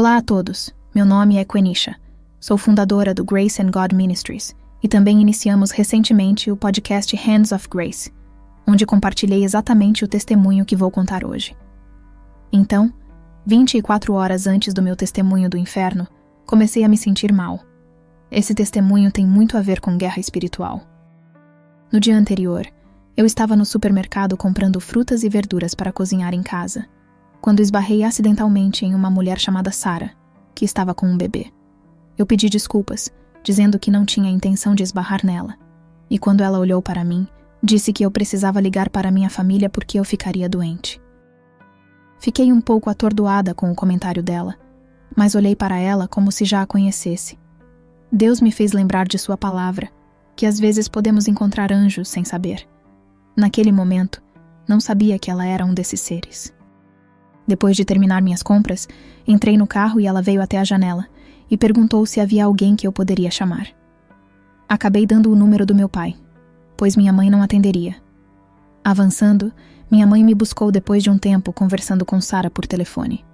Olá a todos, meu nome é Quenisha. Sou fundadora do Grace and God Ministries e também iniciamos recentemente o podcast Hands of Grace, onde compartilhei exatamente o testemunho que vou contar hoje. Então, 24 horas antes do meu testemunho do inferno, comecei a me sentir mal. Esse testemunho tem muito a ver com guerra espiritual. No dia anterior, eu estava no supermercado comprando frutas e verduras para cozinhar em casa, quando esbarrei acidentalmente em uma mulher chamada Sarah, que estava com um bebê. Eu pedi desculpas, dizendo que não tinha intenção de esbarrar nela, e quando ela olhou para mim, disse que eu precisava ligar para minha família porque eu ficaria doente. Fiquei um pouco atordoada com o comentário dela, mas olhei para ela como se já a conhecesse. Deus me fez lembrar de sua palavra, que às vezes podemos encontrar anjos sem saber. Naquele momento, não sabia que ela era um desses seres. Depois de terminar minhas compras, entrei no carro e ela veio até a janela e perguntou se havia alguém que eu poderia chamar. Acabei dando o número do meu pai, pois minha mãe não atenderia. Avançando, minha mãe me buscou depois de um tempo conversando com Sarah por telefone.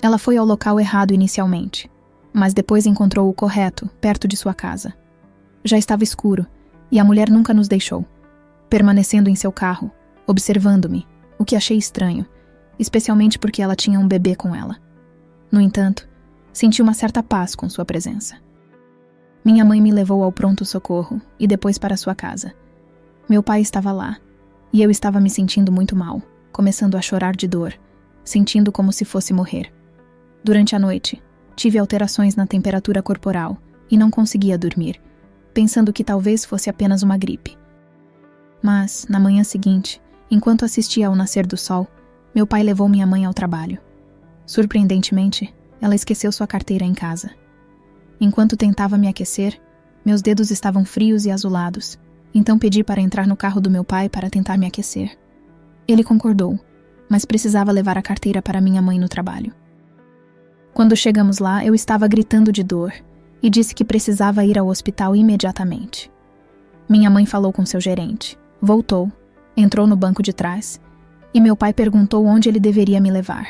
Ela foi ao local errado inicialmente, mas depois encontrou o correto, perto de sua casa. Já estava escuro e a mulher nunca nos deixou, permanecendo em seu carro, observando-me, o que achei estranho, especialmente porque ela tinha um bebê com ela. No entanto, senti uma certa paz com sua presença. Minha mãe me levou ao pronto-socorro e depois para sua casa. Meu pai estava lá, e eu estava me sentindo muito mal, começando a chorar de dor, sentindo como se fosse morrer. Durante a noite, tive alterações na temperatura corporal e não conseguia dormir, pensando que talvez fosse apenas uma gripe. Mas, na manhã seguinte, enquanto assistia ao nascer do sol, meu pai levou minha mãe ao trabalho. Surpreendentemente, ela esqueceu sua carteira em casa. Enquanto tentava me aquecer, meus dedos estavam frios e azulados, então pedi para entrar no carro do meu pai para tentar me aquecer. Ele concordou, mas precisava levar a carteira para minha mãe no trabalho. Quando chegamos lá, eu estava gritando de dor e disse que precisava ir ao hospital imediatamente. Minha mãe falou com seu gerente, voltou, entrou no banco de trás e meu pai perguntou onde ele deveria me levar.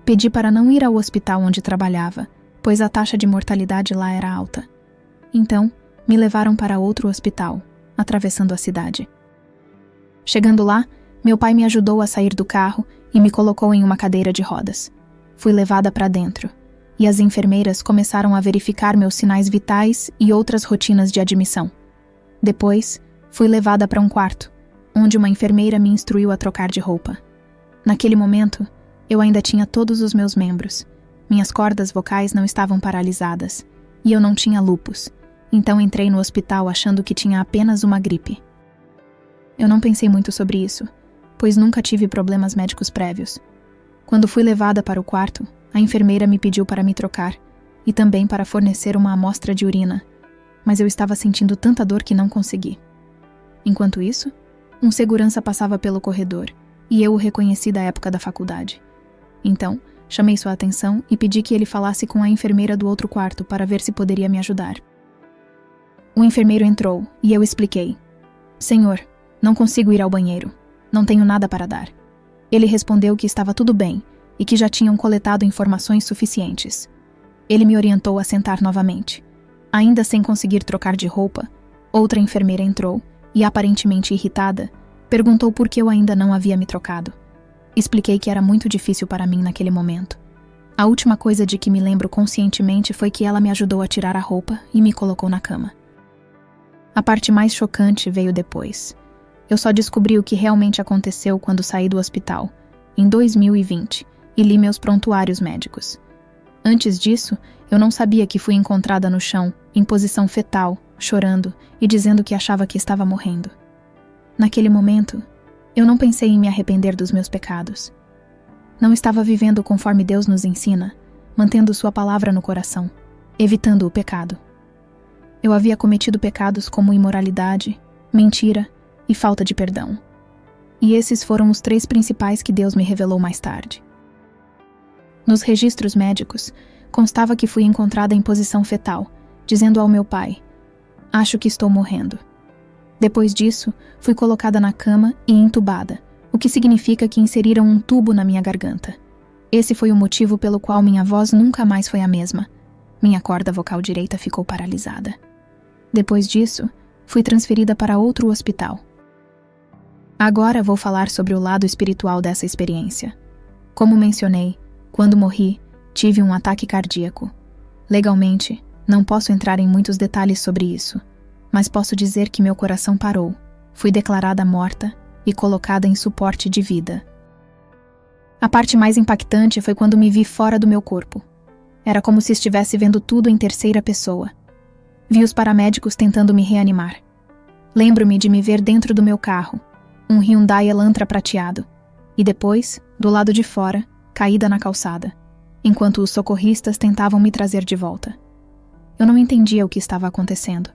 Pedi para não ir ao hospital onde trabalhava, pois a taxa de mortalidade lá era alta. Então, me levaram para outro hospital, atravessando a cidade. Chegando lá, meu pai me ajudou a sair do carro e me colocou em uma cadeira de rodas. Fui levada para dentro, e as enfermeiras começaram a verificar meus sinais vitais e outras rotinas de admissão. Depois, fui levada para um quarto, onde uma enfermeira me instruiu a trocar de roupa. Naquele momento, eu ainda tinha todos os meus membros. Minhas cordas vocais não estavam paralisadas, e eu não tinha lúpus, então entrei no hospital achando que tinha apenas uma gripe. Eu não pensei muito sobre isso, pois nunca tive problemas médicos prévios. Quando fui levada para o quarto, a enfermeira me pediu para me trocar, e também para fornecer uma amostra de urina, mas eu estava sentindo tanta dor que não consegui. Enquanto isso, um segurança passava pelo corredor, e eu o reconheci da época da faculdade. Então, chamei sua atenção e pedi que ele falasse com a enfermeira do outro quarto para ver se poderia me ajudar. O enfermeiro entrou, e eu expliquei. Senhor, não consigo ir ao banheiro. Não tenho nada para dar. Ele respondeu que estava tudo bem, e que já tinham coletado informações suficientes. Ele me orientou a sentar novamente. Ainda sem conseguir trocar de roupa, outra enfermeira entrou, e aparentemente irritada, perguntou por que eu ainda não havia me trocado. Expliquei que era muito difícil para mim naquele momento. A última coisa de que me lembro conscientemente foi que ela me ajudou a tirar a roupa e me colocou na cama. A parte mais chocante veio depois. Eu só descobri o que realmente aconteceu quando saí do hospital, em 2020, e li meus prontuários médicos. Antes disso, eu não sabia que fui encontrada no chão, em posição fetal, chorando e dizendo que achava que estava morrendo. Naquele momento, eu não pensei em me arrepender dos meus pecados. Não estava vivendo conforme Deus nos ensina, mantendo sua palavra no coração, evitando o pecado. Eu havia cometido pecados como imoralidade, mentira e falta de perdão. E esses foram os 3 principais que Deus me revelou mais tarde. Nos registros médicos, constava que fui encontrada em posição fetal, dizendo ao meu pai, acho que estou morrendo. Depois disso, fui colocada na cama e entubada, o que significa que inseriram um tubo na minha garganta. Esse foi o motivo pelo qual minha voz nunca mais foi a mesma. Minha corda vocal direita ficou paralisada. Depois disso, fui transferida para outro hospital. Agora vou falar sobre o lado espiritual dessa experiência. Como mencionei, quando morri, tive um ataque cardíaco. Legalmente, não posso entrar em muitos detalhes sobre isso, mas posso dizer que meu coração parou, fui declarada morta e colocada em suporte de vida. A parte mais impactante foi quando me vi fora do meu corpo. Era como se estivesse vendo tudo em terceira pessoa. Vi os paramédicos tentando me reanimar. Lembro-me de me ver dentro do meu carro, um Hyundai Elantra prateado, e depois, do lado de fora, caída na calçada, enquanto os socorristas tentavam me trazer de volta. Eu não entendia o que estava acontecendo.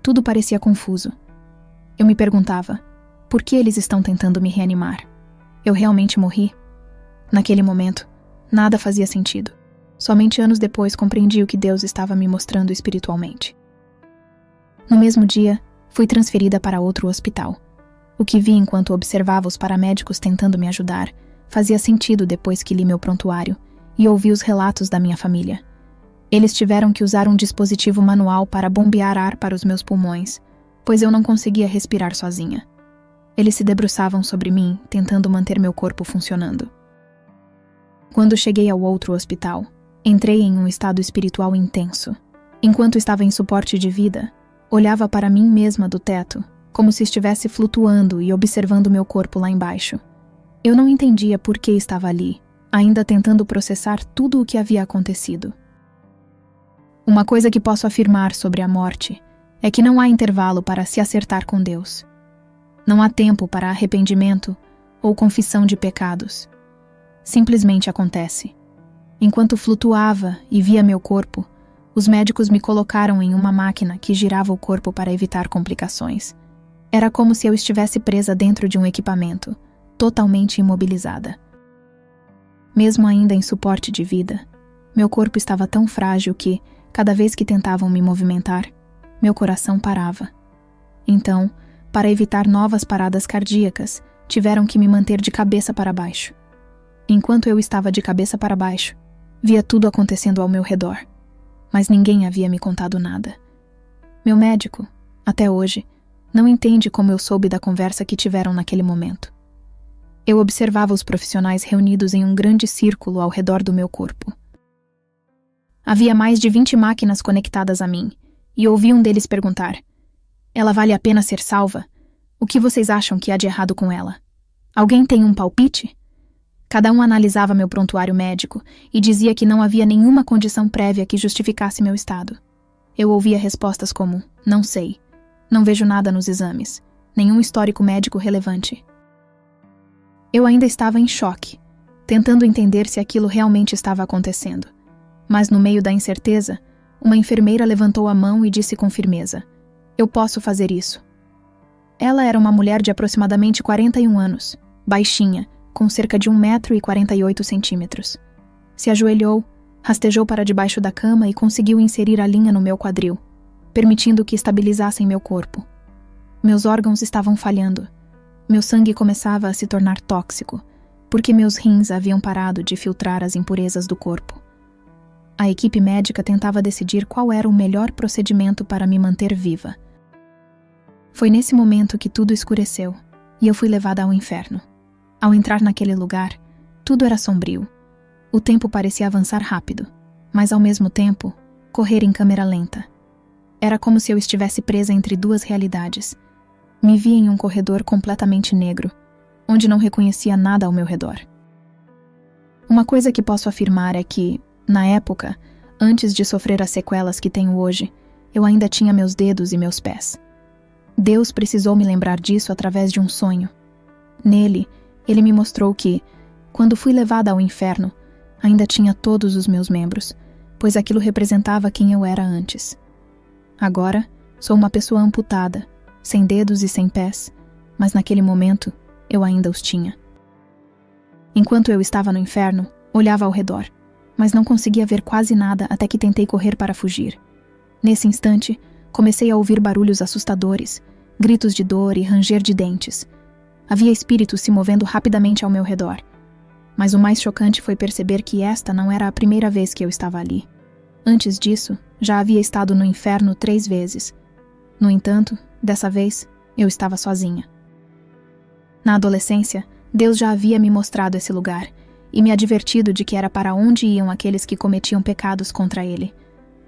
Tudo parecia confuso. Eu me perguntava, por que eles estão tentando me reanimar? Eu realmente morri? Naquele momento, nada fazia sentido. Somente anos depois compreendi o que Deus estava me mostrando espiritualmente. No mesmo dia, fui transferida para outro hospital. O que vi enquanto observava os paramédicos tentando me ajudar fazia sentido depois que li meu prontuário e ouvi os relatos da minha família. Eles tiveram que usar um dispositivo manual para bombear ar para os meus pulmões, pois eu não conseguia respirar sozinha. Eles se debruçavam sobre mim, tentando manter meu corpo funcionando. Quando cheguei ao outro hospital, entrei em um estado espiritual intenso. Enquanto estava em suporte de vida, olhava para mim mesma do teto, como se estivesse flutuando e observando meu corpo lá embaixo. Eu não entendia por que estava ali, ainda tentando processar tudo o que havia acontecido. Uma coisa que posso afirmar sobre a morte é que não há intervalo para se acertar com Deus. Não há tempo para arrependimento ou confissão de pecados. Simplesmente acontece. Enquanto flutuava e via meu corpo, os médicos me colocaram em uma máquina que girava o corpo para evitar complicações. Era como se eu estivesse presa dentro de um equipamento, totalmente imobilizada. Mesmo ainda em suporte de vida, meu corpo estava tão frágil que, cada vez que tentavam me movimentar, meu coração parava. Então, para evitar novas paradas cardíacas, tiveram que me manter de cabeça para baixo. Enquanto eu estava de cabeça para baixo, via tudo acontecendo ao meu redor, mas ninguém havia me contado nada. Meu médico, até hoje, não entende como eu soube da conversa que tiveram naquele momento. Eu observava os profissionais reunidos em um grande círculo ao redor do meu corpo. Havia mais de 20 máquinas conectadas a mim, e ouvi um deles perguntar: "Ela vale a pena ser salva? O que vocês acham que há de errado com ela? Alguém tem um palpite?" Cada um analisava meu prontuário médico e dizia que não havia nenhuma condição prévia que justificasse meu estado. Eu ouvia respostas como: "Não sei. Não vejo nada nos exames. Nenhum histórico médico relevante." Eu ainda estava em choque, tentando entender se aquilo realmente estava acontecendo. Mas no meio da incerteza, uma enfermeira levantou a mão e disse com firmeza: "Eu posso fazer isso." Ela era uma mulher de aproximadamente 41 anos, baixinha, com cerca de 1,48 m. Se ajoelhou, rastejou para debaixo da cama e conseguiu inserir a linha no meu quadril, permitindo que estabilizassem meu corpo. Meus órgãos estavam falhando. Meu sangue começava a se tornar tóxico, porque meus rins haviam parado de filtrar as impurezas do corpo. A equipe médica tentava decidir qual era o melhor procedimento para me manter viva. Foi nesse momento que tudo escureceu e eu fui levada ao inferno. Ao entrar naquele lugar, tudo era sombrio. O tempo parecia avançar rápido, mas ao mesmo tempo, correr em câmera lenta. Era como se eu estivesse presa entre duas realidades. Me vi em um corredor completamente negro, onde não reconhecia nada ao meu redor. Uma coisa que posso afirmar é que, na época, antes de sofrer as sequelas que tenho hoje, eu ainda tinha meus dedos e meus pés. Deus precisou me lembrar disso através de um sonho. Nele, Ele me mostrou que, quando fui levada ao inferno, ainda tinha todos os meus membros, pois aquilo representava quem eu era antes. Agora, sou uma pessoa amputada, sem dedos e sem pés, mas naquele momento, eu ainda os tinha. Enquanto eu estava no inferno, olhava ao redor, mas não conseguia ver quase nada até que tentei correr para fugir. Nesse instante, comecei a ouvir barulhos assustadores, gritos de dor e ranger de dentes. Havia espíritos se movendo rapidamente ao meu redor. Mas o mais chocante foi perceber que esta não era a primeira vez que eu estava ali. Antes disso, já havia estado no inferno 3 vezes. No entanto, dessa vez, eu estava sozinha. Na adolescência, Deus já havia me mostrado esse lugar e me advertido de que era para onde iam aqueles que cometiam pecados contra Ele.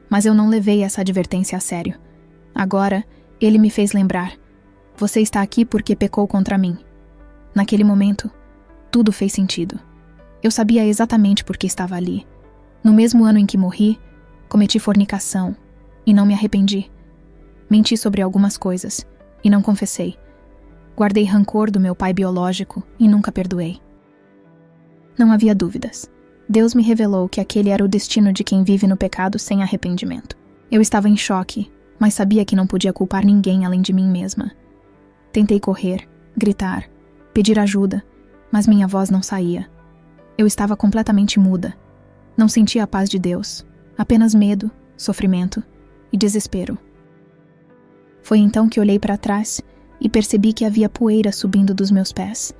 Mas eu não levei essa advertência a sério. Agora, Ele me fez lembrar: você está aqui porque pecou contra mim. Naquele momento, tudo fez sentido. Eu sabia exatamente por que estava ali. No mesmo ano em que morri, cometi fornicação e não me arrependi. Menti sobre algumas coisas e não confessei. Guardei rancor do meu pai biológico e nunca perdoei. Não havia dúvidas. Deus me revelou que aquele era o destino de quem vive no pecado sem arrependimento. Eu estava em choque, mas sabia que não podia culpar ninguém além de mim mesma. Tentei correr, gritar, pedir ajuda, mas minha voz não saía. Eu estava completamente muda. Não sentia a paz de Deus, apenas medo, sofrimento e desespero. Foi então que olhei para trás e percebi que havia poeira subindo dos meus pés.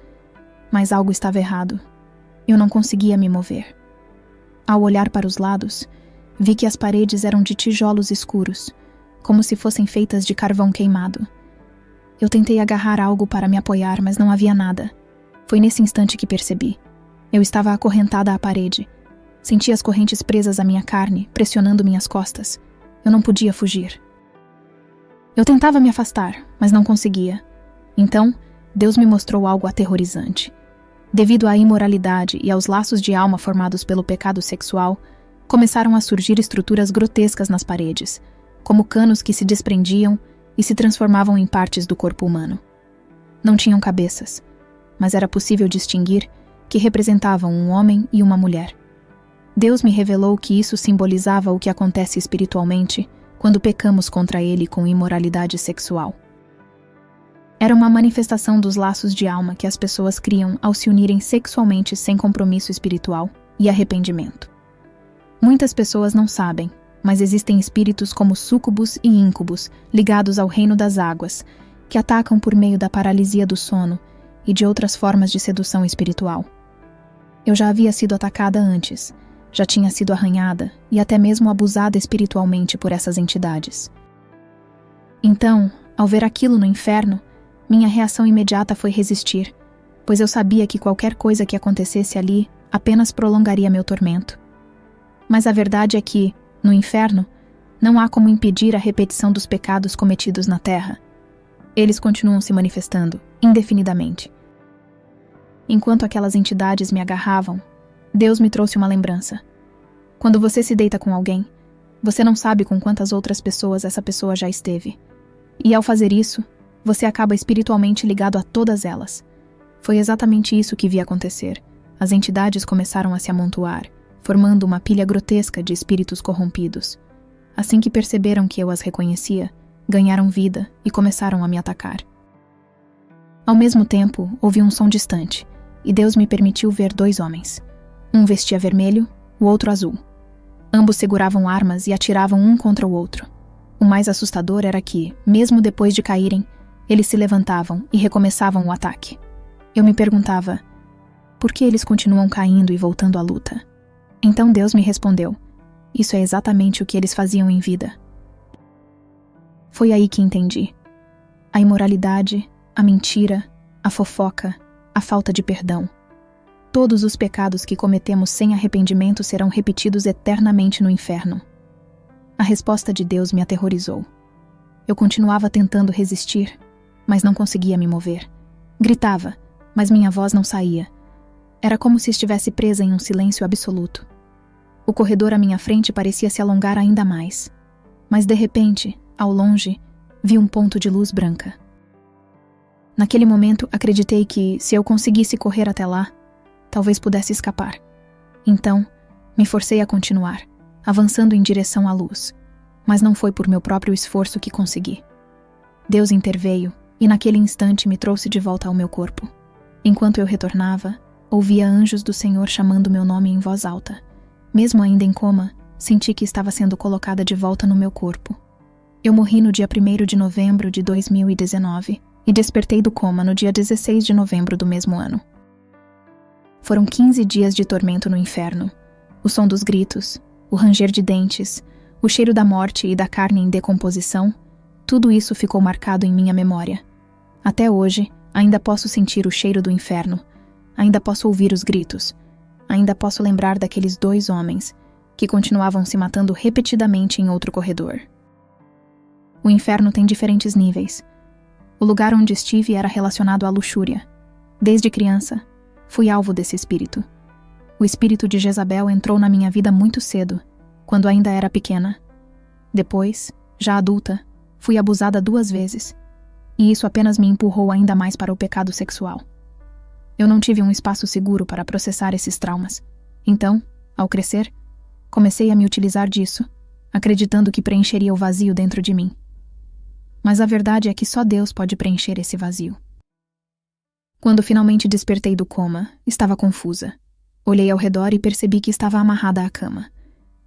Mas algo estava errado. Eu não conseguia me mover. Ao olhar para os lados, vi que as paredes eram de tijolos escuros, como se fossem feitas de carvão queimado. Eu tentei agarrar algo para me apoiar, mas não havia nada. Foi nesse instante que percebi. Eu estava acorrentada à parede. Senti as correntes presas à minha carne, pressionando minhas costas. Eu não podia fugir. Eu tentava me afastar, mas não conseguia. Então, Deus me mostrou algo aterrorizante. Devido à imoralidade e aos laços de alma formados pelo pecado sexual, começaram a surgir estruturas grotescas nas paredes, como canos que se desprendiam e se transformavam em partes do corpo humano. Não tinham cabeças, mas era possível distinguir que representavam um homem e uma mulher. Deus me revelou que isso simbolizava o que acontece espiritualmente quando pecamos contra Ele com imoralidade sexual. Era uma manifestação dos laços de alma que as pessoas criam ao se unirem sexualmente sem compromisso espiritual e arrependimento. Muitas pessoas não sabem, mas existem espíritos como súcubos e íncubos ligados ao reino das águas, que atacam por meio da paralisia do sono e de outras formas de sedução espiritual. Eu já havia sido atacada antes, já tinha sido arranhada e até mesmo abusada espiritualmente por essas entidades. Então, ao ver aquilo no inferno, minha reação imediata foi resistir, pois eu sabia que qualquer coisa que acontecesse ali apenas prolongaria meu tormento. Mas a verdade é que, no inferno, não há como impedir a repetição dos pecados cometidos na terra. Eles continuam se manifestando, indefinidamente. Enquanto aquelas entidades me agarravam, Deus me trouxe uma lembrança. Quando você se deita com alguém, você não sabe com quantas outras pessoas essa pessoa já esteve. E ao fazer isso, você acaba espiritualmente ligado a todas elas. Foi exatamente isso que vi acontecer. As entidades começaram a se amontoar, formando uma pilha grotesca de espíritos corrompidos. Assim que perceberam que eu as reconhecia, ganharam vida e começaram a me atacar. Ao mesmo tempo, ouvi um som distante, e Deus me permitiu ver 2 homens. Um vestia vermelho, o outro azul. Ambos seguravam armas e atiravam um contra o outro. O mais assustador era que, mesmo depois de caírem, eles se levantavam e recomeçavam o ataque. Eu me perguntava, por que eles continuam caindo e voltando à luta? Então Deus me respondeu, isso é exatamente o que eles faziam em vida. Foi aí que entendi. A imoralidade, a mentira, a fofoca, a falta de perdão. Todos os pecados que cometemos sem arrependimento serão repetidos eternamente no inferno. A resposta de Deus me aterrorizou. Eu continuava tentando resistir, mas não conseguia me mover. Gritava, mas minha voz não saía. Era como se estivesse presa em um silêncio absoluto. O corredor à minha frente parecia se alongar ainda mais. Mas de repente, ao longe, vi um ponto de luz branca. Naquele momento, acreditei que, se eu conseguisse correr até lá, talvez pudesse escapar. Então, me forcei a continuar, avançando em direção à luz. Mas não foi por meu próprio esforço que consegui. Deus interveio e naquele instante me trouxe de volta ao meu corpo. Enquanto eu retornava, ouvia anjos do Senhor chamando meu nome em voz alta. Mesmo ainda em coma, senti que estava sendo colocada de volta no meu corpo. Eu morri no dia 1º de novembro de 2019 e despertei do coma no dia 16 de novembro do mesmo ano. Foram 15 dias de tormento no inferno. O som dos gritos, o ranger de dentes, o cheiro da morte e da carne em decomposição, tudo isso ficou marcado em minha memória. Até hoje, ainda posso sentir o cheiro do inferno, ainda posso ouvir os gritos, ainda posso lembrar daqueles 2 homens que continuavam se matando repetidamente em outro corredor. O inferno tem diferentes níveis. O lugar onde estive era relacionado à luxúria. Desde criança, fui alvo desse espírito. O espírito de Jezabel entrou na minha vida muito cedo, quando ainda era pequena. Depois, já adulta, fui abusada 2 vezes, e isso apenas me empurrou ainda mais para o pecado sexual. Eu não tive um espaço seguro para processar esses traumas. Então, ao crescer, comecei a me utilizar disso, acreditando que preencheria o vazio dentro de mim. Mas a verdade é que só Deus pode preencher esse vazio. Quando finalmente despertei do coma, estava confusa. Olhei ao redor e percebi que estava amarrada à cama.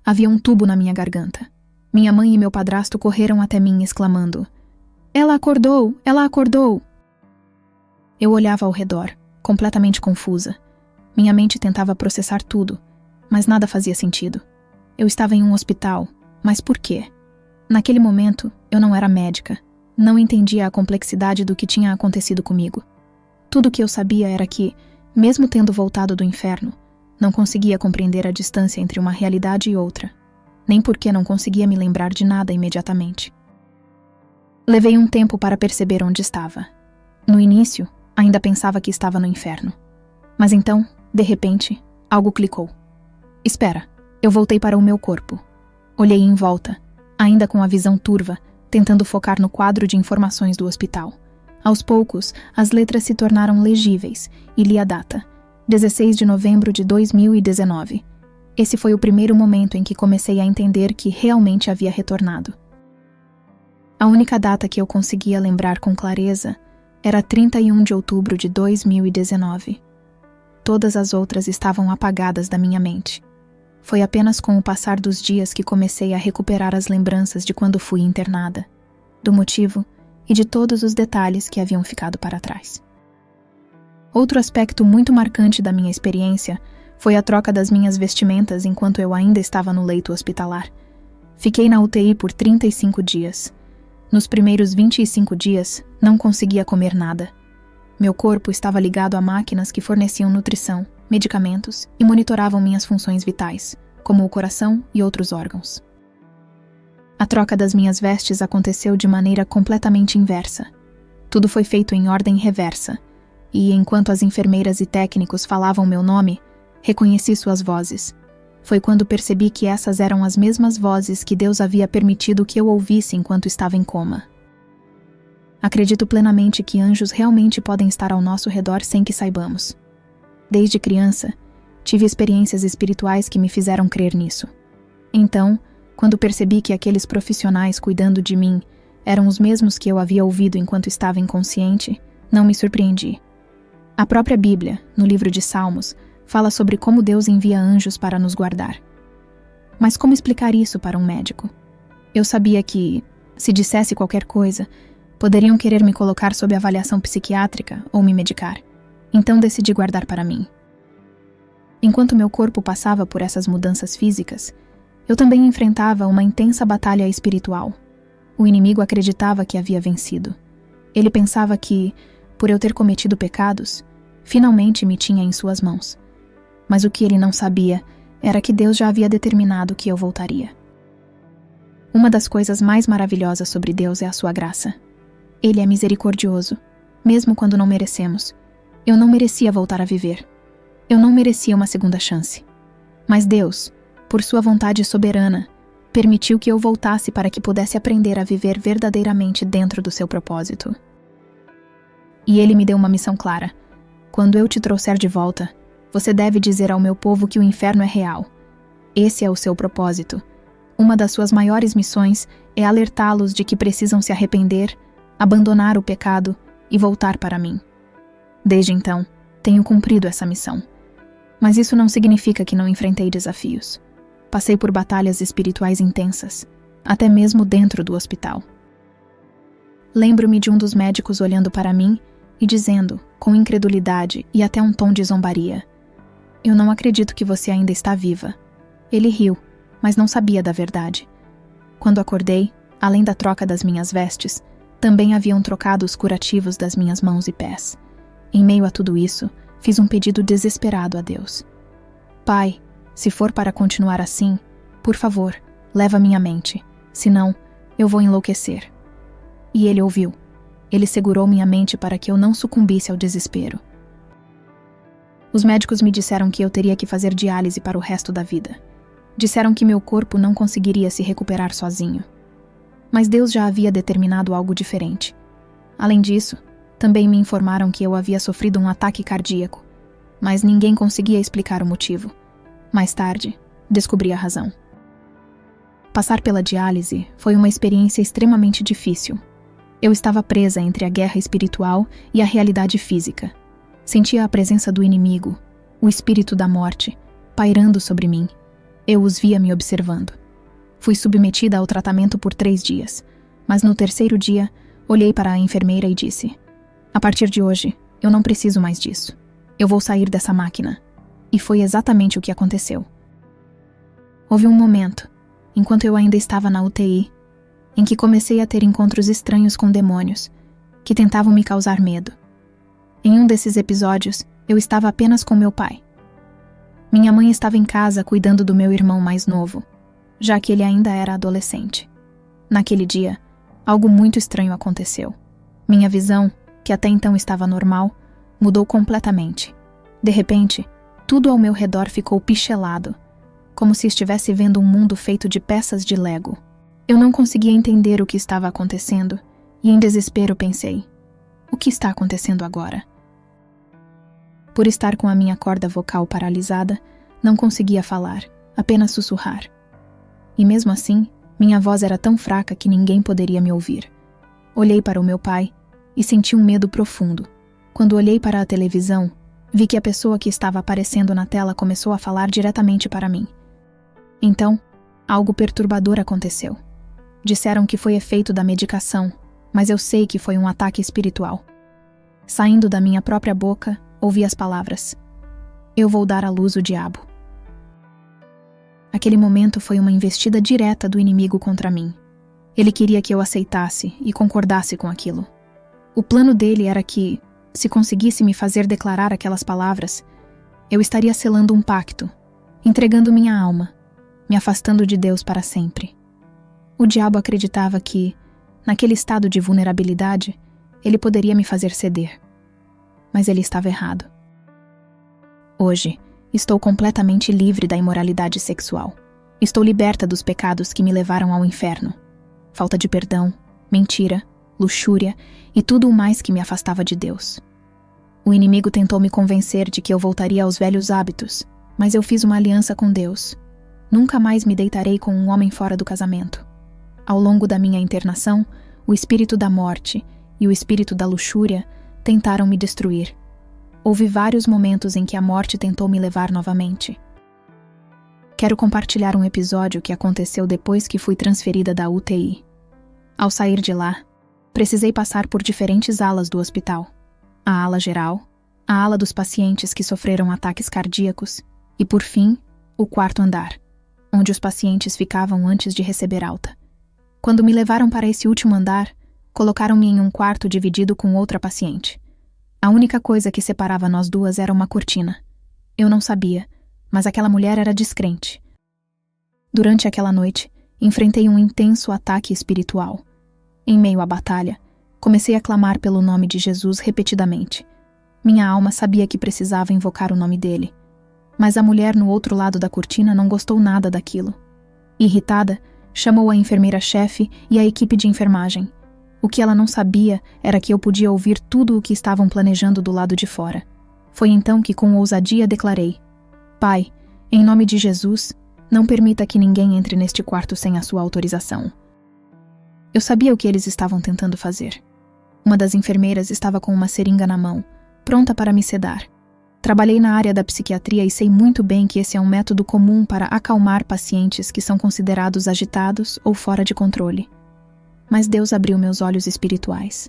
Havia um tubo na minha garganta. Minha mãe e meu padrasto correram até mim, exclamando: "Ela acordou! Ela acordou!" Eu olhava ao redor, completamente confusa. Minha mente tentava processar tudo, mas nada fazia sentido. Eu estava em um hospital, mas por quê? Naquele momento, eu não era médica. Não entendia a complexidade do que tinha acontecido comigo. Tudo o que eu sabia era que, mesmo tendo voltado do inferno, não conseguia compreender a distância entre uma realidade e outra, nem porque não conseguia me lembrar de nada imediatamente. Levei um tempo para perceber onde estava. No início, ainda pensava que estava no inferno. Mas então, de repente, algo clicou. Espera, eu voltei para o meu corpo. Olhei em volta, ainda com a visão turva, tentando focar no quadro de informações do hospital. Aos poucos, as letras se tornaram legíveis e li a data, 16 de novembro de 2019. Esse foi o primeiro momento em que comecei a entender que realmente havia retornado. A única data que eu conseguia lembrar com clareza era 31 de outubro de 2019. Todas as outras estavam apagadas da minha mente. Foi apenas com o passar dos dias que comecei a recuperar as lembranças de quando fui internada, do motivo e de todos os detalhes que haviam ficado para trás. Outro aspecto muito marcante da minha experiência foi a troca das minhas vestimentas enquanto eu ainda estava no leito hospitalar. Fiquei na UTI por 35 dias. Nos primeiros 25 dias, não conseguia comer nada. Meu corpo estava ligado a máquinas que forneciam nutrição, medicamentos e monitoravam minhas funções vitais, como o coração e outros órgãos. A troca das minhas vestes aconteceu de maneira completamente inversa. Tudo foi feito em ordem reversa, e enquanto as enfermeiras e técnicos falavam meu nome, reconheci suas vozes. Foi quando percebi que essas eram as mesmas vozes que Deus havia permitido que eu ouvisse enquanto estava em coma. Acredito plenamente que anjos realmente podem estar ao nosso redor sem que saibamos. Desde criança, tive experiências espirituais que me fizeram crer nisso. Então, quando percebi que aqueles profissionais cuidando de mim eram os mesmos que eu havia ouvido enquanto estava inconsciente, não me surpreendi. A própria Bíblia, no livro de Salmos, fala sobre como Deus envia anjos para nos guardar. Mas como explicar isso para um médico? Eu sabia que, se dissesse qualquer coisa, poderiam querer me colocar sob avaliação psiquiátrica ou me medicar. Então decidi guardar para mim. Enquanto meu corpo passava por essas mudanças físicas, eu também enfrentava uma intensa batalha espiritual. O inimigo acreditava que havia vencido. Ele pensava que, por eu ter cometido pecados, finalmente me tinha em suas mãos. Mas o que ele não sabia era que Deus já havia determinado que eu voltaria. Uma das coisas mais maravilhosas sobre Deus é a sua graça. Ele é misericordioso, mesmo quando não merecemos. Eu não merecia voltar a viver. Eu não merecia uma segunda chance. Mas Deus, por sua vontade soberana, permitiu que eu voltasse para que pudesse aprender a viver verdadeiramente dentro do seu propósito. E ele me deu uma missão clara. Quando eu te trouxer de volta, você deve dizer ao meu povo que o inferno é real. Esse é o seu propósito. Uma das suas maiores missões é alertá-los de que precisam se arrepender, abandonar o pecado e voltar para mim. Desde então, tenho cumprido essa missão. Mas isso não significa que não enfrentei desafios. Passei por batalhas espirituais intensas, até mesmo dentro do hospital. Lembro-me de um dos médicos olhando para mim e dizendo, com incredulidade e até um tom de zombaria: Eu não acredito que você ainda está viva. Ele riu, mas não sabia da verdade. Quando acordei, além da troca das minhas vestes, também haviam trocado os curativos das minhas mãos e pés. Em meio a tudo isso, fiz um pedido desesperado a Deus. Pai, se for para continuar assim, por favor, leva minha mente, senão eu vou enlouquecer. E ele ouviu. Ele segurou minha mente para que eu não sucumbisse ao desespero. Os médicos me disseram que eu teria que fazer diálise para o resto da vida. Disseram que meu corpo não conseguiria se recuperar sozinho. Mas Deus já havia determinado algo diferente. Além disso, também me informaram que eu havia sofrido um ataque cardíaco, mas ninguém conseguia explicar o motivo. Mais tarde, descobri a razão. Passar pela diálise foi uma experiência extremamente difícil. Eu estava presa entre a guerra espiritual e a realidade física. Sentia a presença do inimigo, o espírito da morte, pairando sobre mim. Eu os via me observando. Fui submetida ao tratamento por 3 dias, mas no 3º dia, olhei para a enfermeira e disse: a partir de hoje, eu não preciso mais disso. Eu vou sair dessa máquina. E foi exatamente o que aconteceu. Houve um momento, enquanto eu ainda estava na UTI, em que comecei a ter encontros estranhos com demônios, que tentavam me causar medo. Em um desses episódios, eu estava apenas com meu pai. Minha mãe estava em casa cuidando do meu irmão mais novo, já que ele ainda era adolescente. Naquele dia, algo muito estranho aconteceu. Minha visão, que até então estava normal, mudou completamente. De repente, tudo ao meu redor ficou pixelado, como se estivesse vendo um mundo feito de peças de Lego. Eu não conseguia entender o que estava acontecendo e, em desespero, pensei: o que está acontecendo agora? Por estar com a minha corda vocal paralisada, não conseguia falar, apenas sussurrar. E mesmo assim, minha voz era tão fraca que ninguém poderia me ouvir. Olhei para o meu pai e senti um medo profundo. Quando olhei para a televisão, vi que a pessoa que estava aparecendo na tela começou a falar diretamente para mim. Então, algo perturbador aconteceu. Disseram que foi efeito da medicação, mas eu sei que foi um ataque espiritual. Saindo da minha própria boca, ouvi as palavras: eu vou dar à luz o diabo. Aquele momento foi uma investida direta do inimigo contra mim. Ele queria que eu aceitasse e concordasse com aquilo. O plano dele era que, se conseguisse me fazer declarar aquelas palavras, eu estaria selando um pacto, entregando minha alma, me afastando de Deus para sempre. O diabo acreditava que, naquele estado de vulnerabilidade, ele poderia me fazer ceder. Mas ele estava errado. Hoje, estou completamente livre da imoralidade sexual. Estou liberta dos pecados que me levaram ao inferno. Falta de perdão, mentira, luxúria e tudo o mais que me afastava de Deus. O inimigo tentou me convencer de que eu voltaria aos velhos hábitos, mas eu fiz uma aliança com Deus. Nunca mais me deitarei com um homem fora do casamento. Ao longo da minha internação, o espírito da morte e o espírito da luxúria tentaram me destruir. Houve vários momentos em que a morte tentou me levar novamente. Quero compartilhar um episódio que aconteceu depois que fui transferida da UTI. Ao sair de lá, precisei passar por diferentes alas do hospital. A ala geral, a ala dos pacientes que sofreram ataques cardíacos e, por fim, o 4º andar, onde os pacientes ficavam antes de receber alta. Quando me levaram para esse último andar, colocaram-me em um quarto dividido com outra paciente. A única coisa que separava nós duas era uma cortina. Eu não sabia, mas aquela mulher era descrente. Durante aquela noite, enfrentei um intenso ataque espiritual. Em meio à batalha, comecei a clamar pelo nome de Jesus repetidamente. Minha alma sabia que precisava invocar o nome dele. Mas a mulher no outro lado da cortina não gostou nada daquilo. Irritada, chamou a enfermeira-chefe e a equipe de enfermagem. O que ela não sabia era que eu podia ouvir tudo o que estavam planejando do lado de fora. Foi então que com ousadia declarei: Pai, em nome de Jesus, não permita que ninguém entre neste quarto sem a sua autorização. Eu sabia o que eles estavam tentando fazer. Uma das enfermeiras estava com uma seringa na mão, pronta para me sedar. Trabalhei na área da psiquiatria e sei muito bem que esse é um método comum para acalmar pacientes que são considerados agitados ou fora de controle. Mas Deus abriu meus olhos espirituais.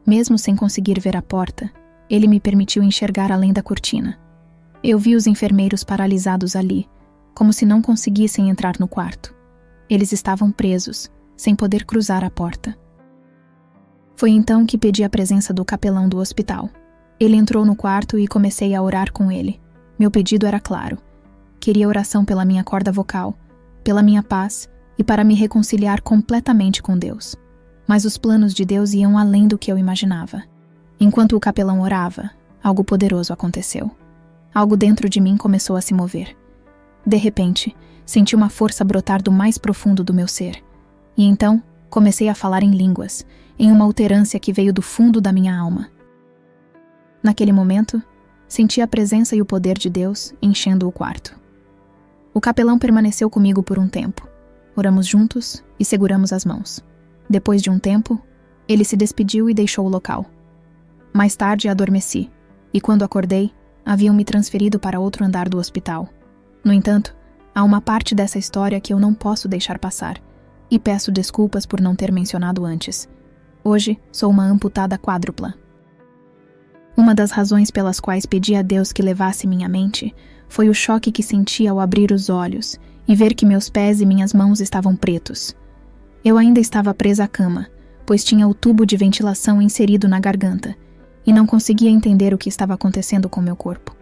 Mesmo sem conseguir ver a porta, Ele me permitiu enxergar além da cortina. Eu vi os enfermeiros paralisados ali, como se não conseguissem entrar no quarto. Eles estavam presos, sem poder cruzar a porta. Foi então que pedi a presença do capelão do hospital. Ele entrou no quarto e comecei a orar com ele. Meu pedido era claro. Queria oração pela minha corda vocal, pela minha paz e para me reconciliar completamente com Deus. Mas os planos de Deus iam além do que eu imaginava. Enquanto o capelão orava, algo poderoso aconteceu. Algo dentro de mim começou a se mover. De repente, senti uma força brotar do mais profundo do meu ser. E então, comecei a falar em línguas, em uma alterância que veio do fundo da minha alma. Naquele momento, senti a presença e o poder de Deus enchendo o quarto. O capelão permaneceu comigo por um tempo. Oramos juntos e seguramos as mãos. Depois de um tempo, ele se despediu e deixou o local. Mais tarde adormeci, e quando acordei, haviam me transferido para outro andar do hospital. No entanto, há uma parte dessa história que eu não posso deixar passar, e peço desculpas por não ter mencionado antes. Hoje, sou uma amputada quádrupla. Uma das razões pelas quais pedi a Deus que levasse minha mente foi o choque que senti ao abrir os olhos e ver que meus pés e minhas mãos estavam pretos. Eu ainda estava presa à cama, pois tinha o tubo de ventilação inserido na garganta, e não conseguia entender o que estava acontecendo com meu corpo.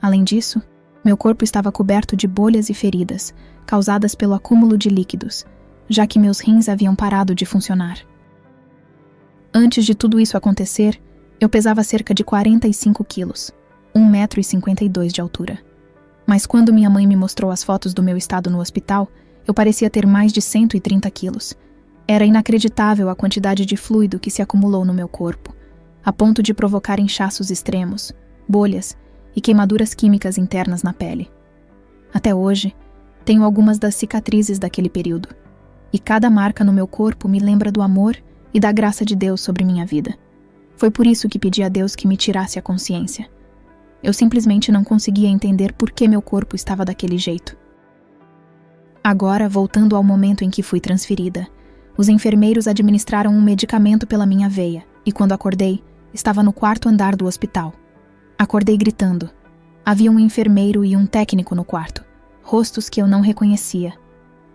Além disso, meu corpo estava coberto de bolhas e feridas, causadas pelo acúmulo de líquidos, já que meus rins haviam parado de funcionar. Antes de tudo isso acontecer, eu pesava cerca de 45 quilos, 1,52 m de altura. Mas quando minha mãe me mostrou as fotos do meu estado no hospital, eu parecia ter mais de 130 quilos. Era inacreditável a quantidade de fluido que se acumulou no meu corpo, a ponto de provocar inchaços extremos, bolhas e queimaduras químicas internas na pele. Até hoje, tenho algumas das cicatrizes daquele período, e cada marca no meu corpo me lembra do amor e da graça de Deus sobre minha vida. Foi por isso que pedi a Deus que me tirasse a consciência. Eu simplesmente não conseguia entender por que meu corpo estava daquele jeito. Agora, voltando ao momento em que fui transferida, os enfermeiros administraram um medicamento pela minha veia, e quando acordei, estava no quarto andar do hospital. Acordei gritando. Havia um enfermeiro e um técnico no quarto, rostos que eu não reconhecia.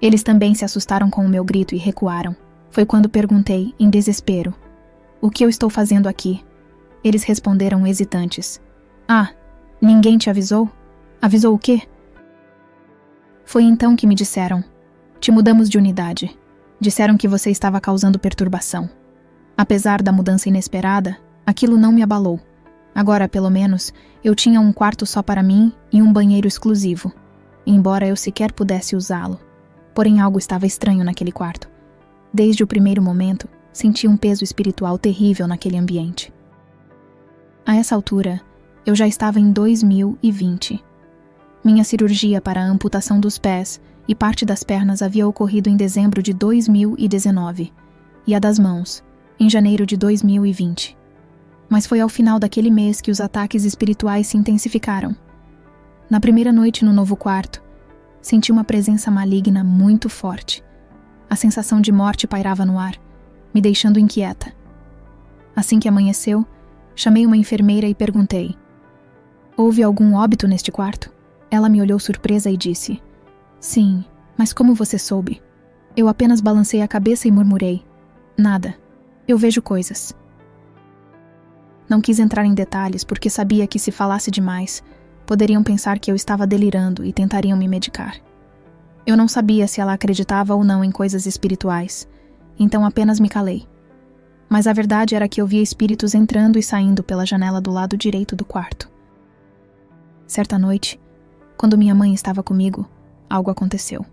Eles também se assustaram com o meu grito e recuaram. Foi quando perguntei, em desespero, o que eu estou fazendo aqui? Eles responderam hesitantes. Ah, ninguém te avisou? Avisou o quê? Foi então que me disseram, te mudamos de unidade. Disseram que você estava causando perturbação. Apesar da mudança inesperada, aquilo não me abalou. Agora, pelo menos, eu tinha um quarto só para mim e um banheiro exclusivo, embora eu sequer pudesse usá-lo. Porém, algo estava estranho naquele quarto. Desde o primeiro momento, senti um peso espiritual terrível naquele ambiente. A essa altura, eu já estava em 2020. Minha cirurgia para a amputação dos pés e parte das pernas havia ocorrido em dezembro de 2019, e a das mãos, em janeiro de 2020. Mas foi ao final daquele mês que os ataques espirituais se intensificaram. Na primeira noite no novo quarto, senti uma presença maligna muito forte. A sensação de morte pairava no ar, me deixando inquieta. Assim que amanheceu, chamei uma enfermeira e perguntei: houve algum óbito neste quarto? Ela me olhou surpresa e disse: sim, mas como você soube? Eu apenas balancei a cabeça e murmurei: nada, eu vejo coisas. Não quis entrar em detalhes porque sabia que se falasse demais, poderiam pensar que eu estava delirando e tentariam me medicar. Eu não sabia se ela acreditava ou não em coisas espirituais, então apenas me calei. Mas a verdade era que eu via espíritos entrando e saindo pela janela do lado direito do quarto. Certa noite, quando minha mãe estava comigo, algo aconteceu.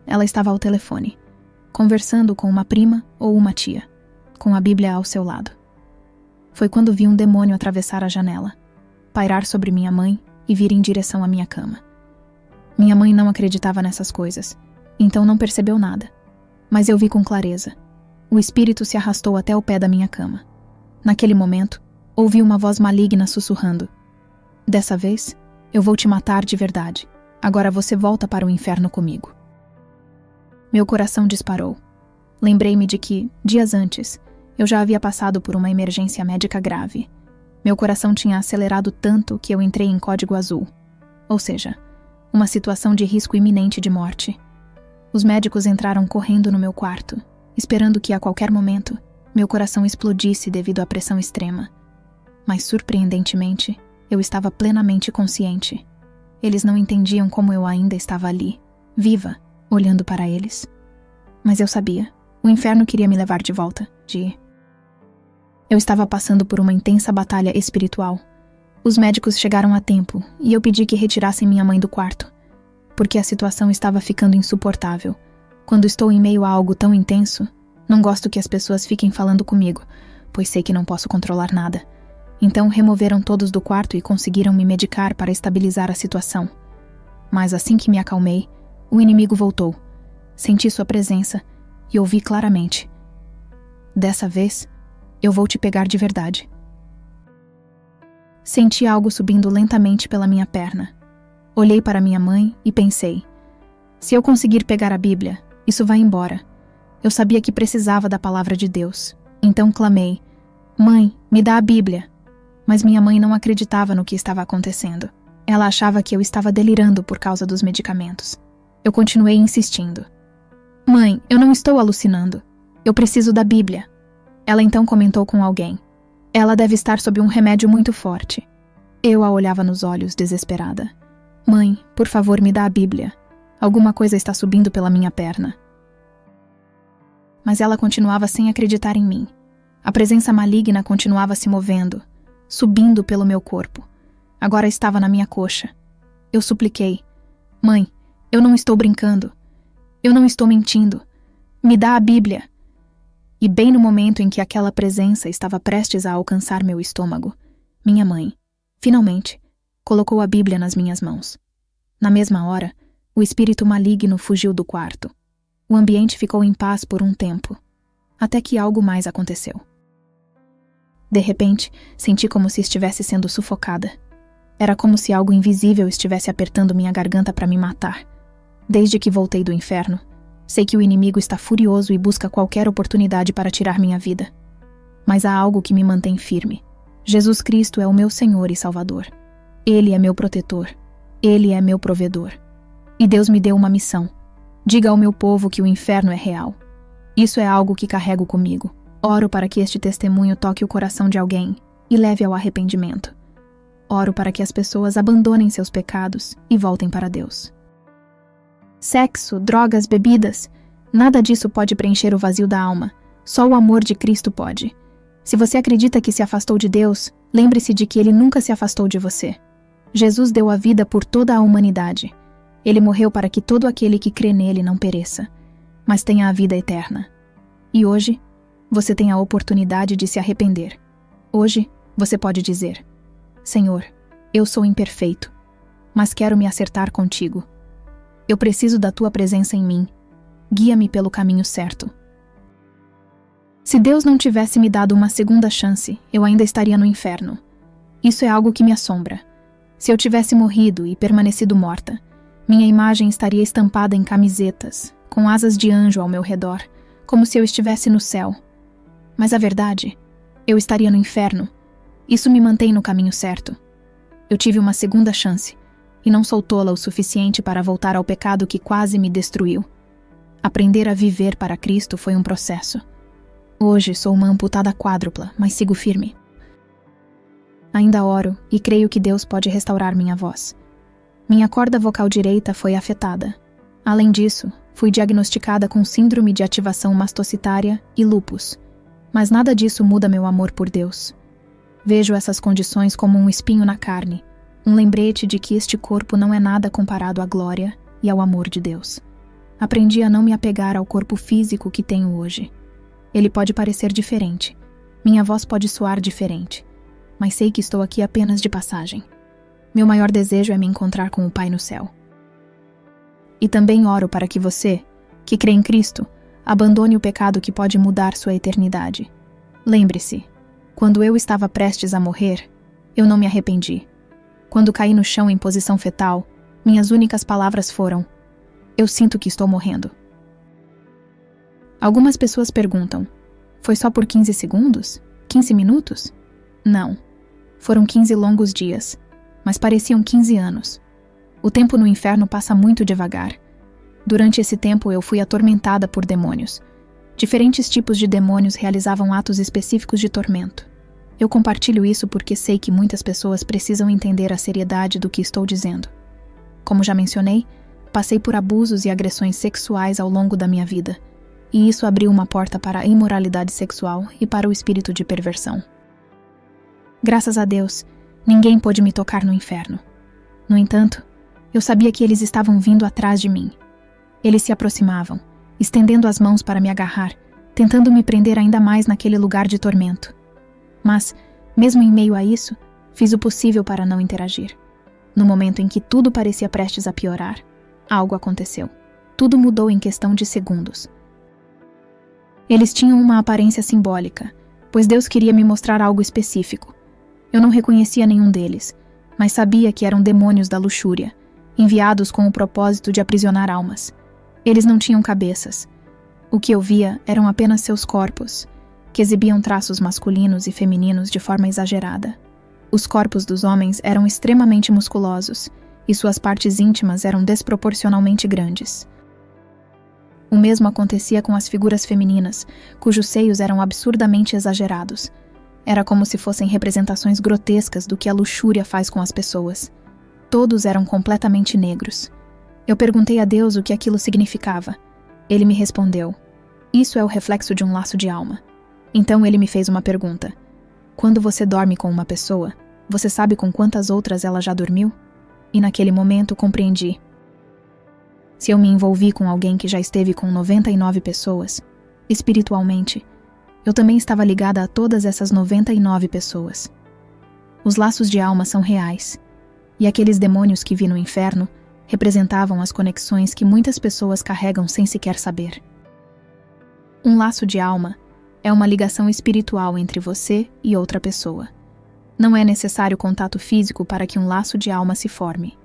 Ela estava ao telefone, conversando com uma prima ou uma tia, com a Bíblia ao seu lado. Foi quando vi um demônio atravessar a janela, pairar sobre minha mãe e vir em direção à minha cama. Minha mãe não acreditava nessas coisas, então não percebeu nada. Mas eu vi com clareza. O espírito se arrastou até o pé da minha cama. Naquele momento, ouvi uma voz maligna sussurrando: dessa vez, eu vou te matar de verdade. Agora você volta para o inferno comigo. Meu coração disparou. Lembrei-me de que, dias antes, eu já havia passado por uma emergência médica grave. Meu coração tinha acelerado tanto que eu entrei em código azul. ou seja, uma situação de risco iminente de morte. Os médicos entraram correndo no meu quarto, esperando que a qualquer momento meu coração explodisse devido à pressão extrema. Mas, surpreendentemente, eu estava plenamente consciente. Eles não entendiam como eu ainda estava ali, viva, olhando para eles. Mas eu sabia, o inferno queria me levar de volta, Eu estava passando por uma intensa batalha espiritual. Os médicos chegaram a tempo e eu pedi que retirassem minha mãe do quarto, porque a situação estava ficando insuportável. Quando estou em meio a algo tão intenso, não gosto que as pessoas fiquem falando comigo, pois sei que não posso controlar nada. Então removeram todos do quarto e conseguiram me medicar para estabilizar a situação. Mas assim que me acalmei, o inimigo voltou. Senti sua presença e ouvi claramente: "Dessa vez, eu vou te pegar de verdade." Senti algo subindo lentamente pela minha perna. Olhei para minha mãe e pensei: se eu conseguir pegar a Bíblia, isso vai embora. Eu sabia que precisava da palavra de Deus. Então clamei: "Mãe, me dá a Bíblia." Mas minha mãe não acreditava no que estava acontecendo. Ela achava que eu estava delirando por causa dos medicamentos. Eu continuei insistindo: "Mãe, eu não estou alucinando. Eu preciso da Bíblia." Ela então comentou com alguém: "Ela deve estar sob um remédio muito forte." Eu a olhava nos olhos, desesperada. "Mãe, por favor, me dá a Bíblia. Alguma coisa está subindo pela minha perna." Mas ela continuava sem acreditar em mim. A presença maligna continuava se movendo, subindo pelo meu corpo. Agora estava na minha coxa. Eu supliquei: "Mãe, eu não estou brincando. Eu não estou mentindo. Me dá a Bíblia." E bem no momento em que aquela presença estava prestes a alcançar meu estômago, minha mãe, finalmente, colocou a Bíblia nas minhas mãos. Na mesma hora, o espírito maligno fugiu do quarto. O ambiente ficou em paz por um tempo, até que algo mais aconteceu. De repente, senti como se estivesse sendo sufocada. Era como se algo invisível estivesse apertando minha garganta para me matar. Desde que voltei do inferno, sei que o inimigo está furioso e busca qualquer oportunidade para tirar minha vida. Mas há algo que me mantém firme. Jesus Cristo é o meu Senhor e Salvador. Ele é meu protetor. Ele é meu provedor. E Deus me deu uma missão. Diga ao meu povo que o inferno é real. Isso é algo que carrego comigo. Oro para que este testemunho toque o coração de alguém e leve ao arrependimento. Oro para que as pessoas abandonem seus pecados e voltem para Deus. Sexo, drogas, bebidas, nada disso pode preencher o vazio da alma. Só o amor de Cristo pode. Se você acredita que se afastou de Deus, lembre-se de que Ele nunca se afastou de você. Jesus deu a vida por toda a humanidade. Ele morreu para que todo aquele que crê nele não pereça, mas tenha a vida eterna. E hoje, você tem a oportunidade de se arrepender. Hoje, você pode dizer: "Senhor, eu sou imperfeito, mas quero me acertar contigo. Eu preciso da tua presença em mim. Guia-me pelo caminho certo." Se Deus não tivesse me dado uma segunda chance, eu ainda estaria no inferno. Isso é algo que me assombra. Se eu tivesse morrido e permanecido morta, minha imagem estaria estampada em camisetas, com asas de anjo ao meu redor, como se eu estivesse no céu. Mas a verdade, eu estaria no inferno. Isso me mantém no caminho certo. Eu tive uma segunda chance, e não sou tola o suficiente para voltar ao pecado que quase me destruiu. Aprender a viver para Cristo foi um processo. Hoje sou uma amputada quádrupla, mas sigo firme. Ainda oro e creio que Deus pode restaurar minha voz. Minha corda vocal direita foi afetada. Além disso, fui diagnosticada com síndrome de ativação mastocitária e lúpus. Mas nada disso muda meu amor por Deus. Vejo essas condições como um espinho na carne, um lembrete de que este corpo não é nada comparado à glória e ao amor de Deus. Aprendi a não me apegar ao corpo físico que tenho hoje. Ele pode parecer diferente, minha voz pode soar diferente, mas sei que estou aqui apenas de passagem. Meu maior desejo é me encontrar com o Pai no céu. E também oro para que você, que crê em Cristo, abandone o pecado que pode mudar sua eternidade. Lembre-se, quando eu estava prestes a morrer, eu não me arrependi. Quando caí no chão em posição fetal, minhas únicas palavras foram: "Eu sinto que estou morrendo." Algumas pessoas perguntam: foi só por 15 segundos? 15 minutos? Não. Foram 15 longos dias, mas pareciam 15 anos. O tempo no inferno passa muito devagar. Durante esse tempo eu fui atormentada por demônios. Diferentes tipos de demônios realizavam atos específicos de tormento. Eu compartilho isso porque sei que muitas pessoas precisam entender a seriedade do que estou dizendo. Como já mencionei, passei por abusos e agressões sexuais ao longo da minha vida, e isso abriu uma porta para a imoralidade sexual e para o espírito de perversão. Graças a Deus, ninguém pôde me tocar no inferno. No entanto, eu sabia que eles estavam vindo atrás de mim. Eles se aproximavam, estendendo as mãos para me agarrar, tentando me prender ainda mais naquele lugar de tormento. Mas, mesmo em meio a isso, fiz o possível para não interagir. No momento em que tudo parecia prestes a piorar, algo aconteceu. Tudo mudou em questão de segundos. Eles tinham uma aparência simbólica, pois Deus queria me mostrar algo específico. Eu não reconhecia nenhum deles, mas sabia que eram demônios da luxúria, enviados com o propósito de aprisionar almas. Eles não tinham cabeças. O que eu via eram apenas seus corpos, que exibiam traços masculinos e femininos de forma exagerada. Os corpos dos homens eram extremamente musculosos, e suas partes íntimas eram desproporcionalmente grandes. O mesmo acontecia com as figuras femininas, cujos seios eram absurdamente exagerados. Era como se fossem representações grotescas do que a luxúria faz com as pessoas. Todos eram completamente negros. Eu perguntei a Deus o que aquilo significava. Ele me respondeu: "Isso é o reflexo de um laço de alma." Então ele me fez uma pergunta: "Quando você dorme com uma pessoa, você sabe com quantas outras ela já dormiu?" E naquele momento compreendi. Se eu me envolvi com alguém que já esteve com 99 pessoas, espiritualmente, eu também estava ligada a todas essas 99 pessoas. Os laços de alma são reais, e aqueles demônios que vi no inferno representavam as conexões que muitas pessoas carregam sem sequer saber. Um laço de alma é uma ligação espiritual entre você e outra pessoa. Não é necessário contato físico para que um laço de alma se forme.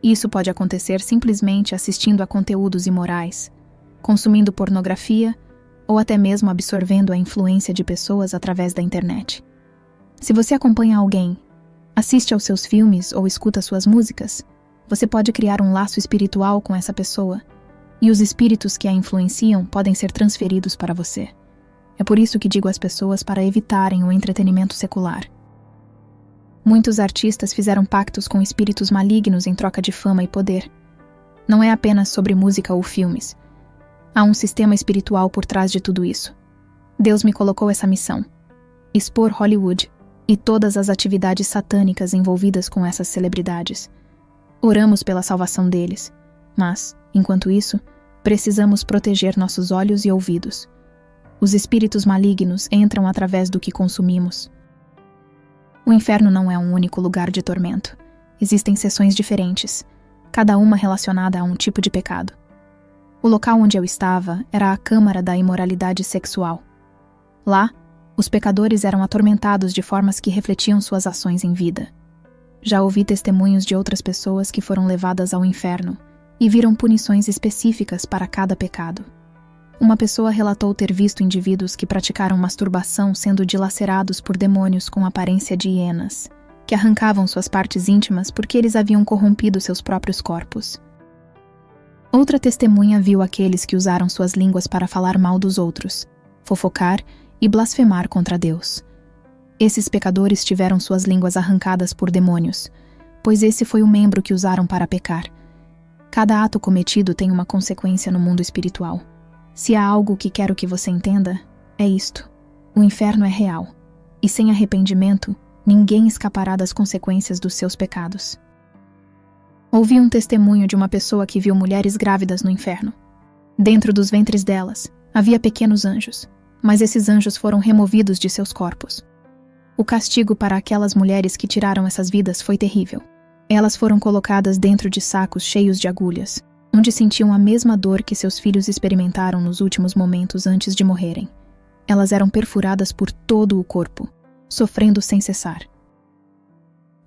Isso pode acontecer simplesmente assistindo a conteúdos imorais, consumindo pornografia ou até mesmo absorvendo a influência de pessoas através da internet. Se você acompanha alguém, assiste aos seus filmes ou escuta suas músicas, você pode criar um laço espiritual com essa pessoa, e os espíritos que a influenciam podem ser transferidos para você. É por isso que digo às pessoas para evitarem o entretenimento secular. Muitos artistas fizeram pactos com espíritos malignos em troca de fama e poder. Não é apenas sobre música ou filmes. Há um sistema espiritual por trás de tudo isso. Deus me colocou essa missão: expor Hollywood e todas as atividades satânicas envolvidas com essas celebridades. Oramos pela salvação deles, mas, enquanto isso, precisamos proteger nossos olhos e ouvidos. Os espíritos malignos entram através do que consumimos. O inferno não é um único lugar de tormento. Existem seções diferentes, cada uma relacionada a um tipo de pecado. O local onde eu estava era a câmara da imoralidade sexual. Lá, os pecadores eram atormentados de formas que refletiam suas ações em vida. Já ouvi testemunhos de outras pessoas que foram levadas ao inferno e viram punições específicas para cada pecado. Uma pessoa relatou ter visto indivíduos que praticaram masturbação sendo dilacerados por demônios com aparência de hienas, que arrancavam suas partes íntimas porque eles haviam corrompido seus próprios corpos. Outra testemunha viu aqueles que usaram suas línguas para falar mal dos outros, fofocar e blasfemar contra Deus. Esses pecadores tiveram suas línguas arrancadas por demônios, pois esse foi o membro que usaram para pecar. Cada ato cometido tem uma consequência no mundo espiritual. Se há algo que quero que você entenda, é isto: o inferno é real, e sem arrependimento, ninguém escapará das consequências dos seus pecados. Ouvi um testemunho de uma pessoa que viu mulheres grávidas no inferno. Dentro dos ventres delas, havia pequenos anjos, mas esses anjos foram removidos de seus corpos. O castigo para aquelas mulheres que tiraram essas vidas foi terrível. Elas foram colocadas dentro de sacos cheios de agulhas, onde sentiam a mesma dor que seus filhos experimentaram nos últimos momentos antes de morrerem. Elas eram perfuradas por todo o corpo, sofrendo sem cessar.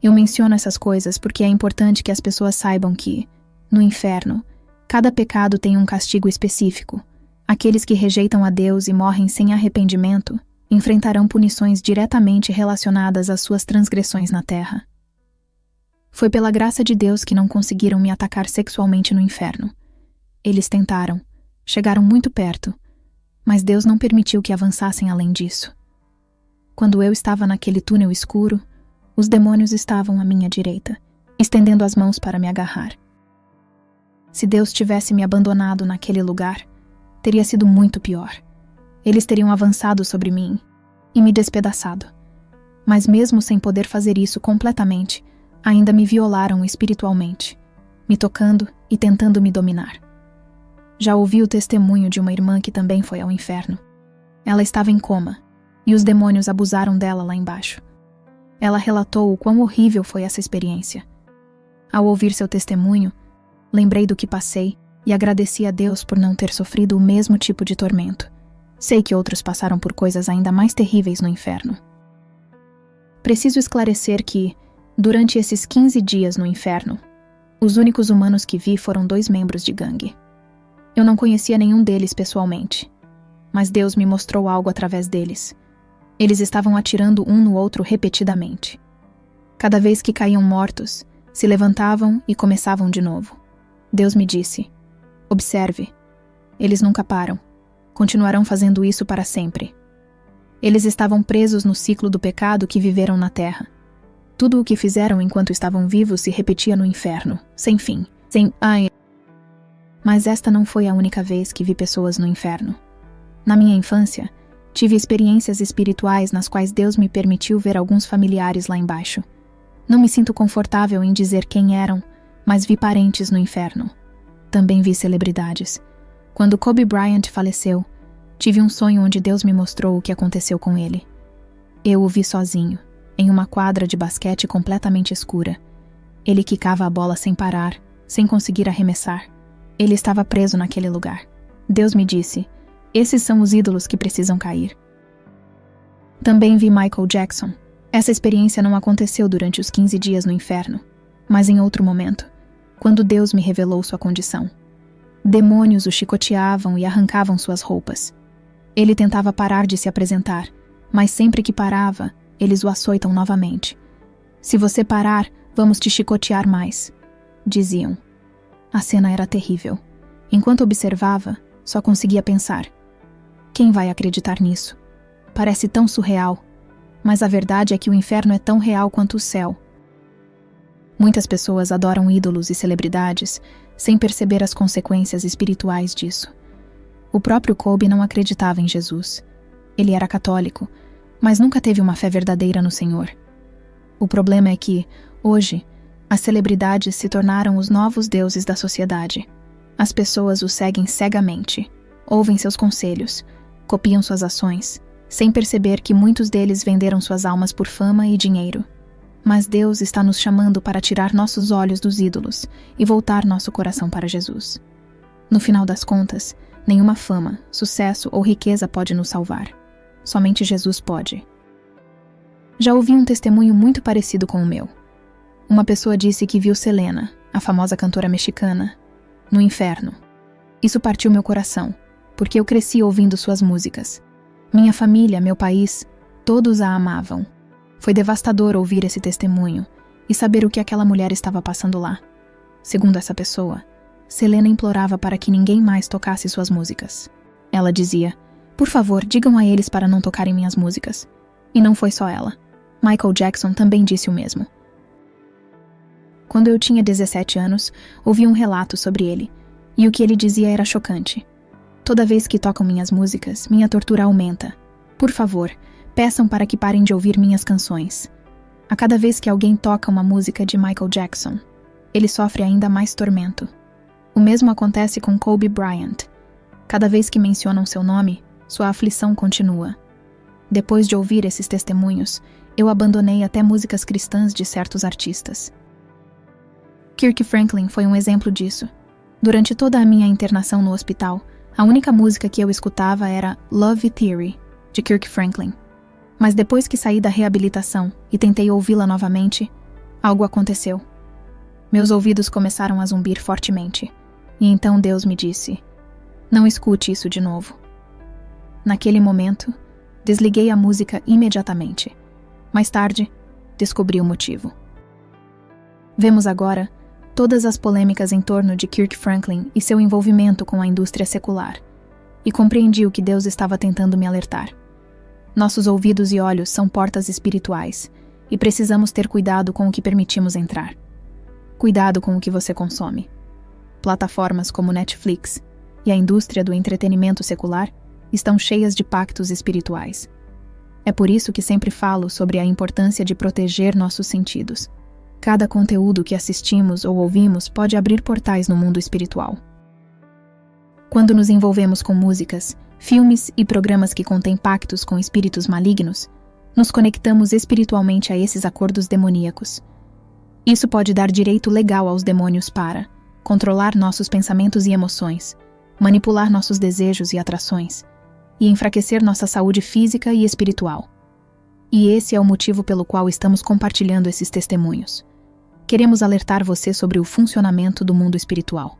Eu menciono essas coisas porque é importante que as pessoas saibam que, no inferno, cada pecado tem um castigo específico. Aqueles que rejeitam a Deus e morrem sem arrependimento enfrentarão punições diretamente relacionadas às suas transgressões na terra. Foi pela graça de Deus que não conseguiram me atacar sexualmente no inferno. Eles tentaram, chegaram muito perto, mas Deus não permitiu que avançassem além disso. Quando eu estava naquele túnel escuro, os demônios estavam à minha direita, estendendo as mãos para me agarrar. Se Deus tivesse me abandonado naquele lugar, teria sido muito pior. Eles teriam avançado sobre mim e me despedaçado. Mas mesmo sem poder fazer isso completamente, ainda me violaram espiritualmente, me tocando e tentando me dominar. Já ouvi o testemunho de uma irmã que também foi ao inferno. Ela estava em coma, e os demônios abusaram dela lá embaixo. Ela relatou o quão horrível foi essa experiência. Ao ouvir seu testemunho, lembrei do que passei e agradeci a Deus por não ter sofrido o mesmo tipo de tormento. Sei que outros passaram por coisas ainda mais terríveis no inferno. Preciso esclarecer que, durante esses 15 dias no inferno, os únicos humanos que vi foram 2 membros de gangue. Eu não conhecia nenhum deles pessoalmente, mas Deus me mostrou algo através deles. Eles estavam atirando um no outro repetidamente. Cada vez que caíam mortos, se levantavam e começavam de novo. Deus me disse: observe, eles nunca param. Continuarão fazendo isso para sempre. Eles estavam presos no ciclo do pecado que viveram na terra. Tudo o que fizeram enquanto estavam vivos se repetia no inferno, sem fim, sem... Mas esta não foi a única vez que vi pessoas no inferno. Na minha infância, tive experiências espirituais nas quais Deus me permitiu ver alguns familiares lá embaixo. Não me sinto confortável em dizer quem eram, mas vi parentes no inferno. Também vi celebridades. Quando Kobe Bryant faleceu, tive um sonho onde Deus me mostrou o que aconteceu com ele. Eu o vi sozinho, em uma quadra de basquete completamente escura. Ele quicava a bola sem parar, sem conseguir arremessar. Ele estava preso naquele lugar. Deus me disse: esses são os ídolos que precisam cair. Também vi Michael Jackson. Essa experiência não aconteceu durante os 15 dias no inferno, mas em outro momento, quando Deus me revelou sua condição. Demônios o chicoteavam e arrancavam suas roupas. Ele tentava parar de se apresentar, mas sempre que parava, eles o açoitam novamente. Se você parar, vamos te chicotear mais, diziam. A cena era terrível. Enquanto observava, só conseguia pensar: quem vai acreditar nisso? Parece tão surreal, mas a verdade é que o inferno é tão real quanto o céu. Muitas pessoas adoram ídolos e celebridades sem perceber as consequências espirituais disso. O próprio Kobe não acreditava em Jesus. Ele era católico, mas nunca teve uma fé verdadeira no Senhor. O problema é que, hoje, as celebridades se tornaram os novos deuses da sociedade. As pessoas os seguem cegamente, ouvem seus conselhos, copiam suas ações, sem perceber que muitos deles venderam suas almas por fama e dinheiro. Mas Deus está nos chamando para tirar nossos olhos dos ídolos e voltar nosso coração para Jesus. No final das contas, nenhuma fama, sucesso ou riqueza pode nos salvar. Somente Jesus pode. Já ouvi um testemunho muito parecido com o meu. Uma pessoa disse que viu Selena, a famosa cantora mexicana, no inferno. Isso partiu meu coração, porque eu cresci ouvindo suas músicas. Minha família, meu país, todos a amavam. Foi devastador ouvir esse testemunho e saber o que aquela mulher estava passando lá. Segundo essa pessoa, Selena implorava para que ninguém mais tocasse suas músicas. Ela dizia: por favor, digam a eles para não tocarem minhas músicas. E não foi só ela. Michael Jackson também disse o mesmo. Quando eu tinha 17 anos, ouvi um relato sobre ele, e o que ele dizia era chocante. Toda vez que tocam minhas músicas, minha tortura aumenta. Por favor, peçam para que parem de ouvir minhas canções. A cada vez que alguém toca uma música de Michael Jackson, ele sofre ainda mais tormento. O mesmo acontece com Kobe Bryant. Cada vez que mencionam seu nome, sua aflição continua. Depois de ouvir esses testemunhos, eu abandonei até músicas cristãs de certos artistas. Kirk Franklin foi um exemplo disso. Durante toda a minha internação no hospital, a única música que eu escutava era Love Theory, de Kirk Franklin. Mas depois que saí da reabilitação e tentei ouvi-la novamente, algo aconteceu. Meus ouvidos começaram a zumbir fortemente, e então Deus me disse: não escute isso de novo. Naquele momento, desliguei a música imediatamente. Mais tarde, descobri o motivo. Vemos agora todas as polêmicas em torno de Kirk Franklin e seu envolvimento com a indústria secular, e compreendi o que Deus estava tentando me alertar. Nossos ouvidos e olhos são portas espirituais, e precisamos ter cuidado com o que permitimos entrar. Cuidado com o que você consome. Plataformas como Netflix e a indústria do entretenimento secular estão cheias de pactos espirituais. É por isso que sempre falo sobre a importância de proteger nossos sentidos. Cada conteúdo que assistimos ou ouvimos pode abrir portais no mundo espiritual. Quando nos envolvemos com músicas, filmes e programas que contêm pactos com espíritos malignos, nos conectamos espiritualmente a esses acordos demoníacos. Isso pode dar direito legal aos demônios para controlar nossos pensamentos e emoções, manipular nossos desejos e atrações, e enfraquecer nossa saúde física e espiritual. E esse é o motivo pelo qual estamos compartilhando esses testemunhos. Queremos alertar você sobre o funcionamento do mundo espiritual.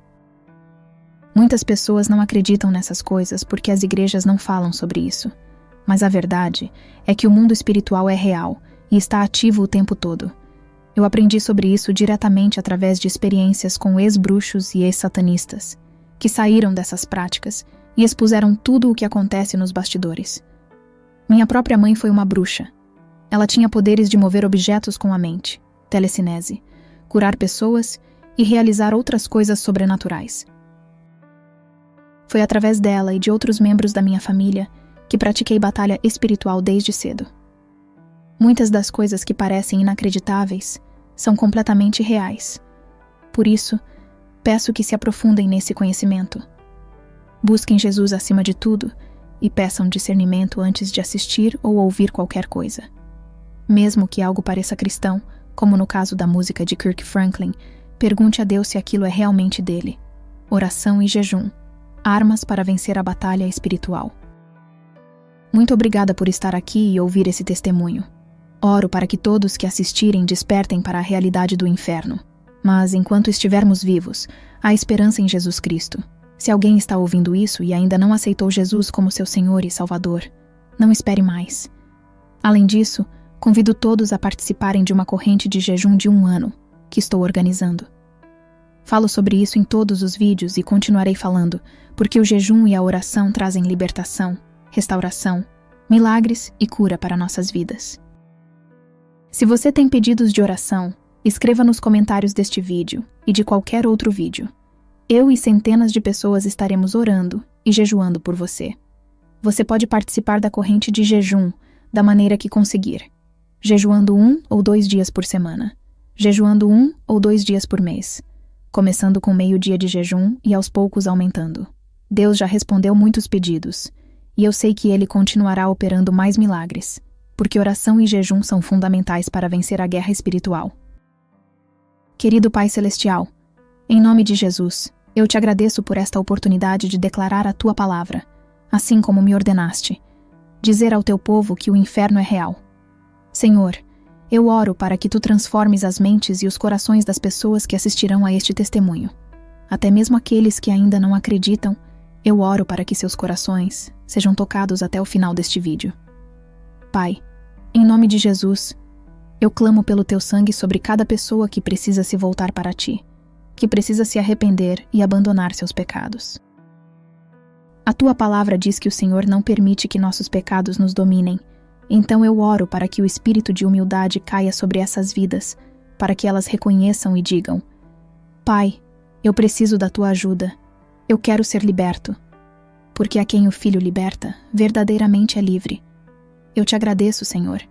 Muitas pessoas não acreditam nessas coisas porque as igrejas não falam sobre isso. Mas a verdade é que o mundo espiritual é real e está ativo o tempo todo. Eu aprendi sobre isso diretamente através de experiências com ex-bruxos e ex-satanistas, que saíram dessas práticas e expuseram tudo o que acontece nos bastidores. Minha própria mãe foi uma bruxa. Ela tinha poderes de mover objetos com a mente, telecinese, curar pessoas e realizar outras coisas sobrenaturais. Foi através dela e de outros membros da minha família que pratiquei batalha espiritual desde cedo. Muitas das coisas que parecem inacreditáveis são completamente reais. Por isso, peço que se aprofundem nesse conhecimento. Busquem Jesus acima de tudo e peçam discernimento antes de assistir ou ouvir qualquer coisa. Mesmo que algo pareça cristão, como no caso da música de Kirk Franklin, pergunte a Deus se aquilo é realmente dele. Oração e jejum, armas para vencer a batalha espiritual. Muito obrigada por estar aqui e ouvir esse testemunho. Oro para que todos que assistirem despertem para a realidade do inferno. Mas, enquanto estivermos vivos, há esperança em Jesus Cristo. Se alguém está ouvindo isso e ainda não aceitou Jesus como seu Senhor e Salvador, não espere mais. Além disso, convido todos a participarem de uma corrente de jejum de 1 ano, que estou organizando. Falo sobre isso em todos os vídeos e continuarei falando, porque o jejum e a oração trazem libertação, restauração, milagres e cura para nossas vidas. Se você tem pedidos de oração, escreva nos comentários deste vídeo e de qualquer outro vídeo. Eu e centenas de pessoas estaremos orando e jejuando por você. Você pode participar da corrente de jejum da maneira que conseguir, jejuando 1 ou 2 dias por semana, jejuando 1 ou 2 dias por mês, começando com meio dia de jejum e aos poucos aumentando. Deus já respondeu muitos pedidos, e eu sei que Ele continuará operando mais milagres, porque oração e jejum são fundamentais para vencer a guerra espiritual. Querido Pai Celestial, em nome de Jesus, eu te agradeço por esta oportunidade de declarar a Tua palavra, assim como me ordenaste, dizer ao Teu povo que o inferno é real. Senhor, eu oro para que Tu transformes as mentes e os corações das pessoas que assistirão a este testemunho. Até mesmo aqueles que ainda não acreditam, eu oro para que seus corações sejam tocados até o final deste vídeo. Pai, em nome de Jesus, eu clamo pelo Teu sangue sobre cada pessoa que precisa se voltar para Ti, que precisa se arrepender e abandonar seus pecados. A Tua palavra diz que o Senhor não permite que nossos pecados nos dominem, então eu oro para que o espírito de humildade caia sobre essas vidas, para que elas reconheçam e digam: Pai, eu preciso da Tua ajuda. Eu quero ser liberto, porque a quem o Filho liberta, verdadeiramente é livre. Eu te agradeço, Senhor,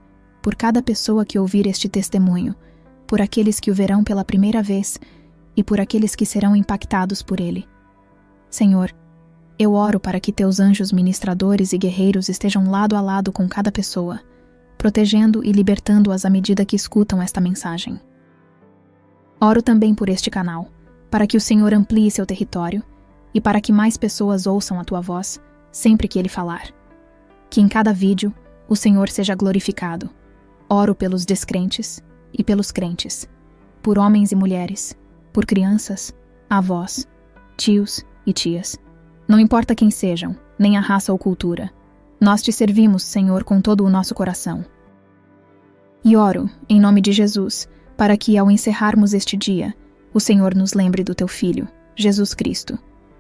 por cada pessoa que ouvir este testemunho, por aqueles que o verão pela primeira vez e por aqueles que serão impactados por ele. Senhor, eu oro para que Teus anjos ministradores e guerreiros estejam lado a lado com cada pessoa, protegendo e libertando-as à medida que escutam esta mensagem. Oro também por este canal, para que o Senhor amplie seu território e para que mais pessoas ouçam a Tua voz sempre que Ele falar. Que em cada vídeo o Senhor seja glorificado. Oro pelos descrentes e pelos crentes, por homens e mulheres, por crianças, avós, tios e tias. Não importa quem sejam, nem a raça ou cultura. Nós Te servimos, Senhor, com todo o nosso coração. E oro, em nome de Jesus, para que, ao encerrarmos este dia, o Senhor nos lembre do teu Filho, Jesus Cristo.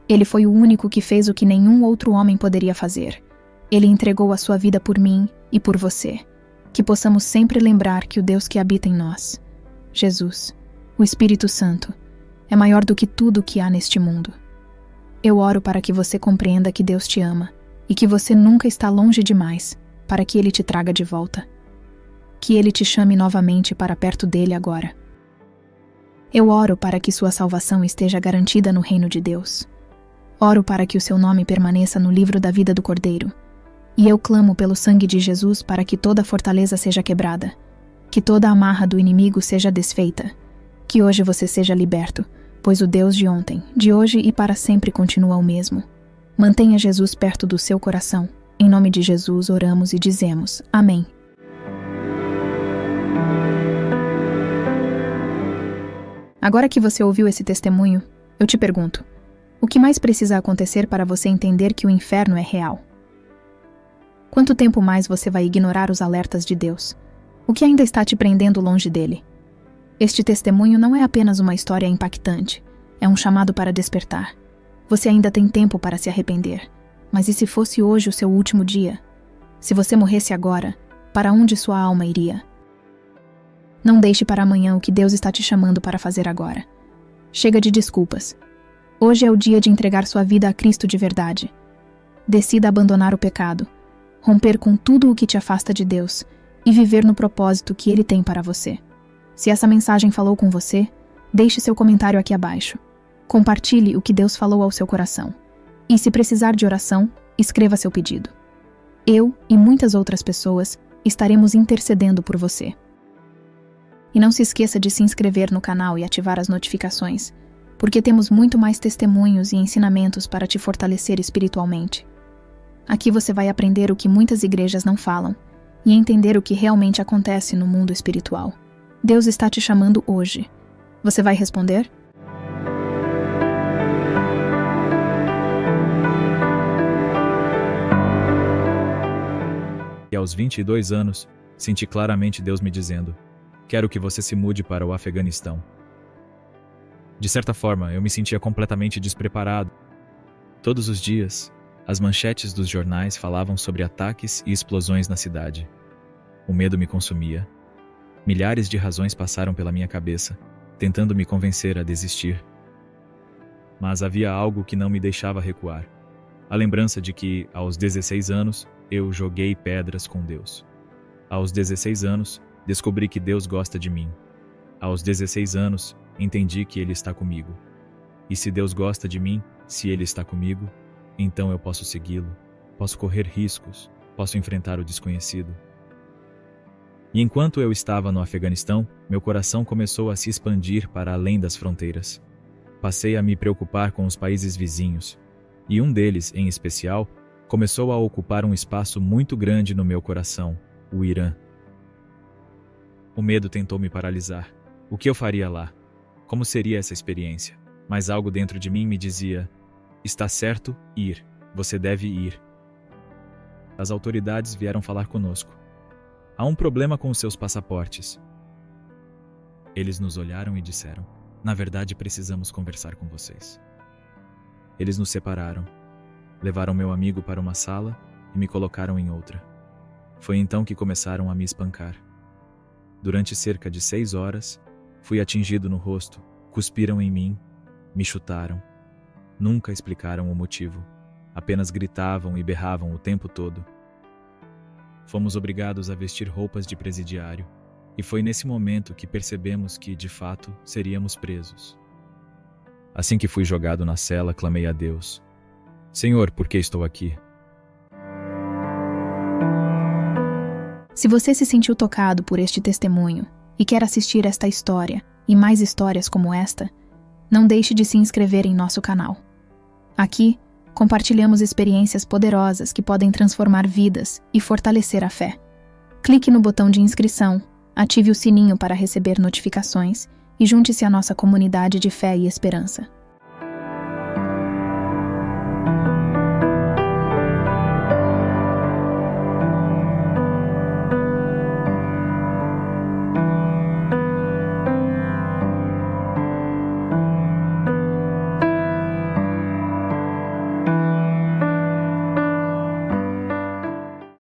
Ele foi o único que fez o que nenhum outro homem poderia fazer. Ele entregou a sua vida por mim e por você. Que possamos sempre lembrar que o Deus que habita em nós, Jesus, o Espírito Santo, é maior do que tudo o que há neste mundo. Eu oro para que você compreenda que Deus te ama e que você nunca está longe demais para que Ele te traga de volta. Que Ele te chame novamente para perto dele agora. Eu oro para que sua salvação esteja garantida no reino de Deus. Oro para que o seu nome permaneça no livro da vida do Cordeiro. E eu clamo pelo sangue de Jesus para que toda fortaleza seja quebrada, que toda amarra do inimigo seja desfeita, que hoje você seja liberto, pois o Deus de ontem, de hoje e para sempre continua o mesmo. Mantenha Jesus perto do seu coração. Em nome de Jesus oramos e dizemos, amém. Agora que você ouviu esse testemunho, eu te pergunto, o que mais precisa acontecer para você entender que o inferno é real? Quanto tempo mais você vai ignorar os alertas de Deus? O que ainda está te prendendo longe dele? Este testemunho não é apenas uma história impactante, é um chamado para despertar. Você ainda tem tempo para se arrepender. Mas e se fosse hoje o seu último dia? Se você morresse agora, para onde sua alma iria? Não deixe para amanhã o que Deus está te chamando para fazer agora. Chega de desculpas. Hoje é o dia de entregar sua vida a Cristo de verdade. Decida abandonar o pecado, romper com tudo o que te afasta de Deus e viver no propósito que Ele tem para você. Se essa mensagem falou com você, deixe seu comentário aqui abaixo. Compartilhe o que Deus falou ao seu coração. E se precisar de oração, escreva seu pedido. Eu e muitas outras pessoas estaremos intercedendo por você. E não se esqueça de se inscrever no canal e ativar as notificações, porque temos muito mais testemunhos e ensinamentos para te fortalecer espiritualmente. Aqui você vai aprender o que muitas igrejas não falam e entender o que realmente acontece no mundo espiritual. Deus está te chamando hoje. Você vai responder? E aos 22 anos, senti claramente Deus me dizendo: quero que você se mude para o Afeganistão. De certa forma, eu me sentia completamente despreparado. Todos os dias, as manchetes dos jornais falavam sobre ataques e explosões na cidade. O medo me consumia. Milhares de razões passaram pela minha cabeça, tentando me convencer a desistir. Mas havia algo que não me deixava recuar. A lembrança de que, aos 16 anos, eu joguei pedras com Deus. Aos 16 anos, descobri que Deus gosta de mim. Aos 16 anos, entendi que Ele está comigo. E se Deus gosta de mim, se Ele está comigo, então eu posso segui-lo, posso correr riscos, posso enfrentar o desconhecido. E enquanto eu estava no Afeganistão, meu coração começou a se expandir para além das fronteiras. Passei a me preocupar com os países vizinhos, e um deles, em especial, começou a ocupar um espaço muito grande no meu coração, o Irã. O medo tentou me paralisar. O que eu faria lá? Como seria essa experiência? Mas algo dentro de mim me dizia: está certo ir, você deve ir. As autoridades vieram falar conosco. Há um problema com os seus passaportes. Eles nos olharam e disseram: na verdade, precisamos conversar com vocês. Eles nos separaram, levaram meu amigo para uma sala e me colocaram em outra. Foi então que começaram a me espancar. Durante cerca de 6 horas, fui atingido no rosto, cuspiram em mim, me chutaram. Nunca explicaram o motivo, apenas gritavam e berravam o tempo todo. Fomos obrigados a vestir roupas de presidiário, e foi nesse momento que percebemos que, de fato, seríamos presos. Assim que fui jogado na cela, clamei a Deus: Senhor, por que estou aqui? Se você se sentiu tocado por este testemunho e quer assistir esta história e mais histórias como esta, não deixe de se inscrever em nosso canal. Aqui, compartilhamos experiências poderosas que podem transformar vidas e fortalecer a fé. Clique no botão de inscrição, ative o sininho para receber notificações e junte-se à nossa comunidade de fé e esperança.